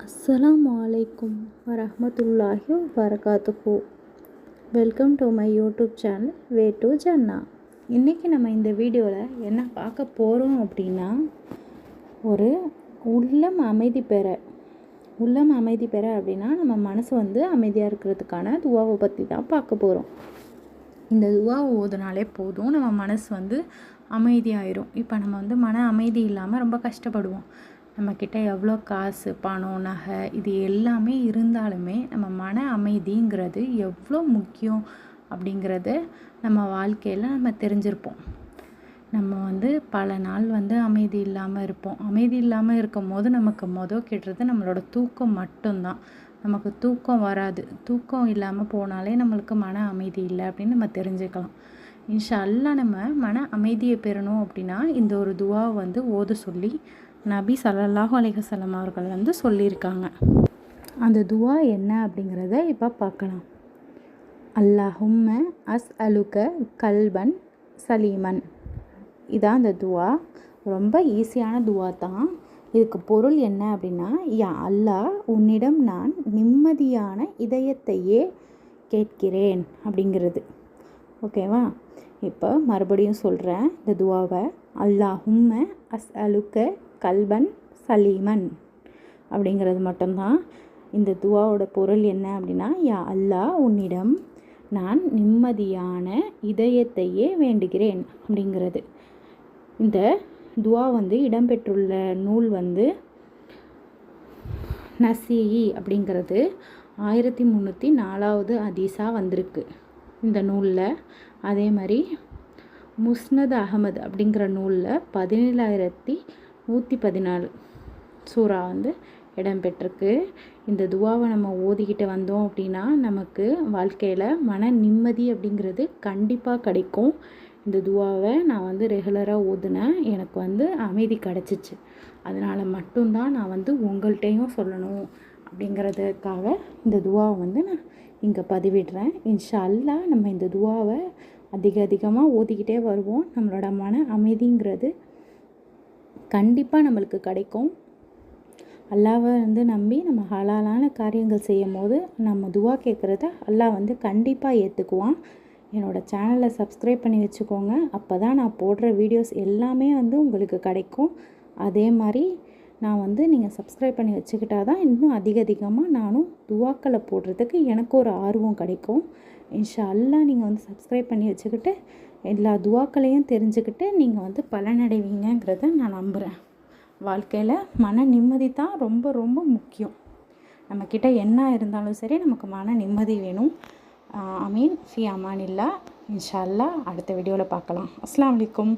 அஸ்ஸலாமு அலைக்கும் வரஹ்மத்துல்லாஹி வபரகாத்துஹு. Welcome to my YouTube channel way to ஜன்னா. இன்றைக்கி நம்ம இந்த வீடியோவில் என்ன பார்க்க போகிறோம் அப்படின்னா, ஒரு உள்ளம் அமைதி பெற அப்படின்னா நம்ம மனசு அமைதியாக இருக்கிறதுக்கான துவாவை பற்றி தான் பார்க்க போகிறோம். இந்த துவாவை ஓதுனாலே போதும், நம்ம மனசு அமைதியாயிரும். இப்போ நம்ம மன அமைதி இல்லாமல் ரொம்ப கஷ்டப்படுவோம். நம்மக்கிட்ட எவ்வளோ காசு, பணம், நகை இது எல்லாமே இருந்தாலுமே நம்ம மன அமைதிங்கிறது எவ்வளோ முக்கியம் அப்படிங்கிறத நம்ம வாழ்க்கையில் நம்ம தெரிஞ்சிருப்போம். நம்ம பல நாள் அமைதி இல்லாமல் இருப்போம். அமைதி இல்லாமல் இருக்கும் போது நமக்கு கெட்டுறது நம்மளோட தூக்கம் மட்டும்தான். நமக்கு தூக்கம் வராது. தூக்கம் இல்லாமல் போனாலே நம்மளுக்கு மன அமைதி இல்லை அப்படின்னு நம்ம தெரிஞ்சுக்கலாம். இன்ஷா அல்லாஹ் நம்ம மன அமைதியை பெறணும் அப்படின்னா இந்த ஒரு துவாவை ஓத சொல்லி நபி ஸல்லல்லாஹு அலைஹி வஸல்லம் அவர்கள் சொல்லியிருக்காங்க. அந்த துவா என்ன அப்படிங்கிறத இப்போ பார்க்கலாம். அல்லாஹும்ம அஸ்அலுக கல்பன் சலீமன். இதான் அந்த துவா. ரொம்ப ஈஸியான துவா தான். இதுக்கு பொருள் என்ன அப்படின்னா, யா அல்லாஹ், உன்னிடம் நான் நிம்மதியான இதயத்தையே கேட்கிறேன் அப்படிங்கிறது. ஓகேவா? இப்போ மறுபடியும் சொல்கிறேன் இந்த துவாவை. அல்லாஹும்ம அஸ்அலுக கல்பன் சலீமன் அப்படிங்கிறது மட்டும்தான். இந்த துவாவோட பொருள் என்ன அப்படின்னா, யா அல்லாஹ், உன்னிடம் நான் நிம்மதியான இதயத்தையே வேண்டுகிறேன் அப்படிங்கிறது. இந்த துவா இடம்பெற்றுள்ள நூல் நசீஇ அப்படிங்கிறது 1304வது ஹதீஸாக வந்திருக்கு இந்த நூலில். அதே மாதிரி முஸ்னத் அஹமது அப்படிங்கிற நூலில் 17,114 சூறா இடம்பெற்றிருக்கு. இந்த துவாவை நம்ம ஓதிக்கிட்டு வந்தோம் அப்படின்னா நமக்கு வாழ்க்கையில் மன நிம்மதி அப்படிங்கிறது கண்டிப்பாக கிடைக்கும். இந்த துவாவை நான் ரெகுலராக ஓதுனேன். எனக்கு அமைதி கிடச்சிச்சு. அதனால் மட்டும்தான் நான் உங்கள்கிட்டையும் சொல்லணும் அப்படிங்கிறதுக்காக இந்த துவாவை நான் இங்கே பதிவிடுறேன். இன்ஷா அல்லாஹ் நம்ம இந்த துவாவை அதிகமாக ஓதிக்கிட்டே வருவோம். நம்மளோட மன அமைதிங்கிறது கண்டிப்பாக நம்மளுக்கு கிடைக்கும். அல்லாவை நம்பி நம்ம ஹலாலான காரியங்கள் செய்யும் போது நம்ம துவா கேட்குறத அல்லாஹ் கண்டிப்பாக ஏற்றுக்குவான். என்னோடய சேனலை சப்ஸ்கிரைப் பண்ணி வச்சுக்கோங்க. அப்போ தான் நான் போடுற வீடியோஸ் எல்லாமே உங்களுக்கு கிடைக்கும். அதே மாதிரி நான் நீங்கள் சப்ஸ்கிரைப் பண்ணி வச்சுக்கிட்டா தான் இன்னும் அதிகமாக நானும் துவாக்களை போடுறதுக்கு எனக்கு ஒரு ஆர்வம் கிடைக்கும். இன்ஷா அல்லாஹ் நீங்கள் சப்ஸ்கிரைப் பண்ணி வச்சுக்கிட்டு எல்லா துவாக்களையும் தெரிஞ்சுக்கிட்டு நீங்கள் பலனடைவீங்கிறத நான் நம்புகிறேன். வாழ்க்கையில் மன நிம்மதி தான் ரொம்ப ரொம்ப முக்கியம். நம்மக்கிட்ட என்ன இருந்தாலும் சரி, நமக்கு மன நிம்மதி வேணும். ஆமீன். ஃபி அமானில்லா. இன்ஷா அல்லாஹ் அடுத்த வீடியோவில் பார்க்கலாம். அஸ்ஸலாமு அலைக்கும்.